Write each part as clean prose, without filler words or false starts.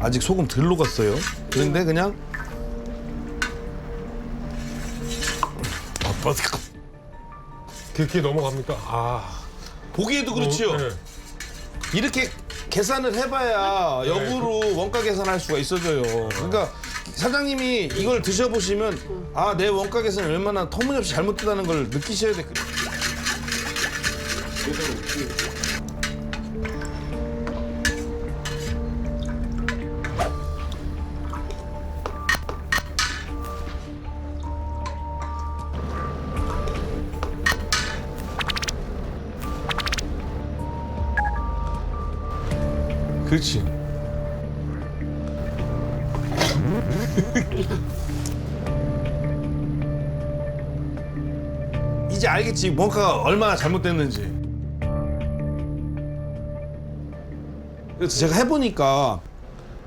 아직 소금 덜 녹았어요. 그런데 그냥 그렇게 넘어갑니까? 보기에도 그렇지요. 네. 이렇게 계산을 해봐야 역으로 원가 계산할 수가 있어져요. 그러니까 사장님이 이걸 드셔보시면 아, 내 원가 계산이 얼마나 터무니없이 잘못됐다는 걸 느끼셔야 돼. 그렇지. 이제 알겠지, 뭔가가 얼마나 잘못됐는지. 그래서 제가 해보니까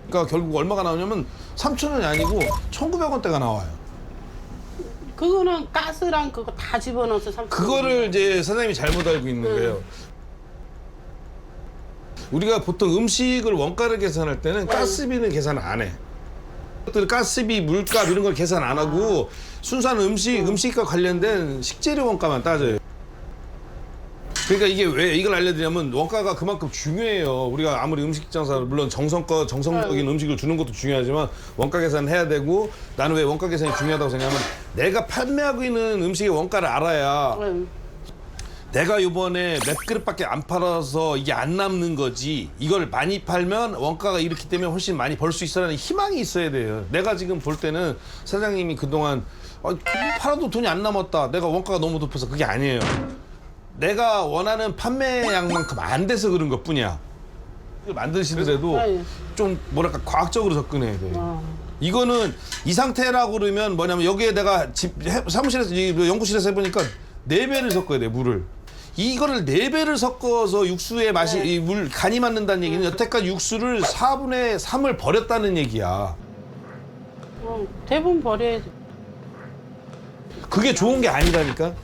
그러니까 결국 얼마가 나오냐면 3,000원이 아니고 1,900원대가 나와요. 그거는 가스랑 그거 다 집어넣어서 3,000원. 그거를 이제 사장님이 잘못 알고 있는 거예요. 우리가 보통 음식을 원가를 계산할 때는 가스비는 계산 안 해. 가스비, 물값 이런 걸 계산 안 하고 순수한 음식과 관련된 식재료 원가만 따져요. 그러니까 이게 왜 이걸 알려드리냐면 원가가 그만큼 중요해요. 우리가 아무리 음식 장사 물론 정성적인 음식을 주는 것도 중요하지만 원가 계산을 해야 되고 나는 왜 원가 계산이 중요하다고 생각하면 내가 판매하고 있는 음식의 원가를 알아야 내가 이번에 몇 그릇밖에 안 팔아서 이게 안 남는 거지 이걸 많이 팔면 원가가 이렇기 때문에 훨씬 많이 벌 수 있어라는 희망이 있어야 돼요. 내가 지금 볼 때는 사장님이 그동안 팔아도 돈이 안 남았다. 내가 원가가 너무 높아서 그게 아니에요. 내가 원하는 판매량만큼 안 돼서 그런 것뿐이야. 만드시더라도 좀 뭐랄까 과학적으로 접근해야 돼. 이거는 이 상태라고 그러면 뭐냐면 여기에 내가 사무실에서 연구실에서 해보니까 4배를 섞어야 돼 물을. 이거를 4배를 섞어서 육수의 맛이 이 물 간이 맞는다는 얘기는 여태까지 육수를 4분의 3을 버렸다는 얘기야. 대부분 버려야지. 그게 좋은 게 아니라니까.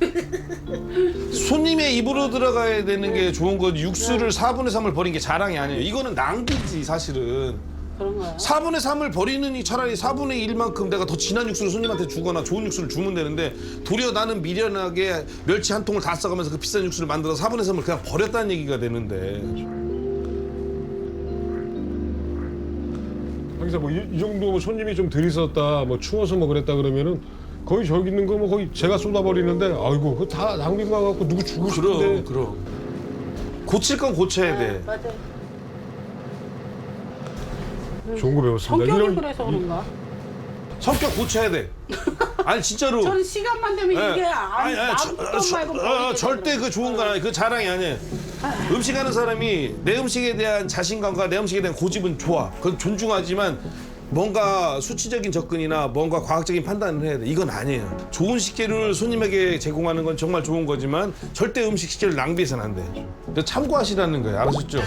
손님의 입으로 들어가야 되는 게 좋은 거지. 육수를 4분의 3을 버린 게 자랑이 아니에요. 이거는 낭비지 사실은. 그런 거야. 4분의 3을 버리느니 차라리 4분의 1만큼 내가 더 진한 육수를 손님한테 주거나 좋은 육수를 주면 되는데 도리어 나는 미련하게 멸치 한 통을 다 써가면서 그 비싼 육수를 만들어서 4분의 3을 그냥 버렸다는 얘기가 되는데. 항상 뭐 이 정도 뭐 손님이 좀 들이었다, 뭐 추워서 뭐 그랬다 그러면은 거의 저기 있는 거 뭐 거의 제가 쏟아버리는데 아이고 그거 다 낭비인 거 같고 누구 주고 싶은데. 그럼. 고칠 건 고쳐야 돼. 맞아요. 좋은 거 배웠습니다. 성격이 그래서 그런가? 성격 고쳐야 돼. 아니 진짜로. 저는 시간만 되면 이게 아무것도 말고 절대 그 좋은 거 아니야. 그 자랑이 아니에요. 음식하는 사람이 내 음식에 대한 자신감과 내 음식에 대한 고집은 좋아. 그건 존중하지만 뭔가 수치적인 접근이나 뭔가 과학적인 판단을 해야 돼. 이건 아니에요. 좋은 식재료를 손님에게 제공하는 건 정말 좋은 거지만 절대 음식 식재료를 낭비해서는 안 돼. 참고하시라는 거예요. 알았었죠?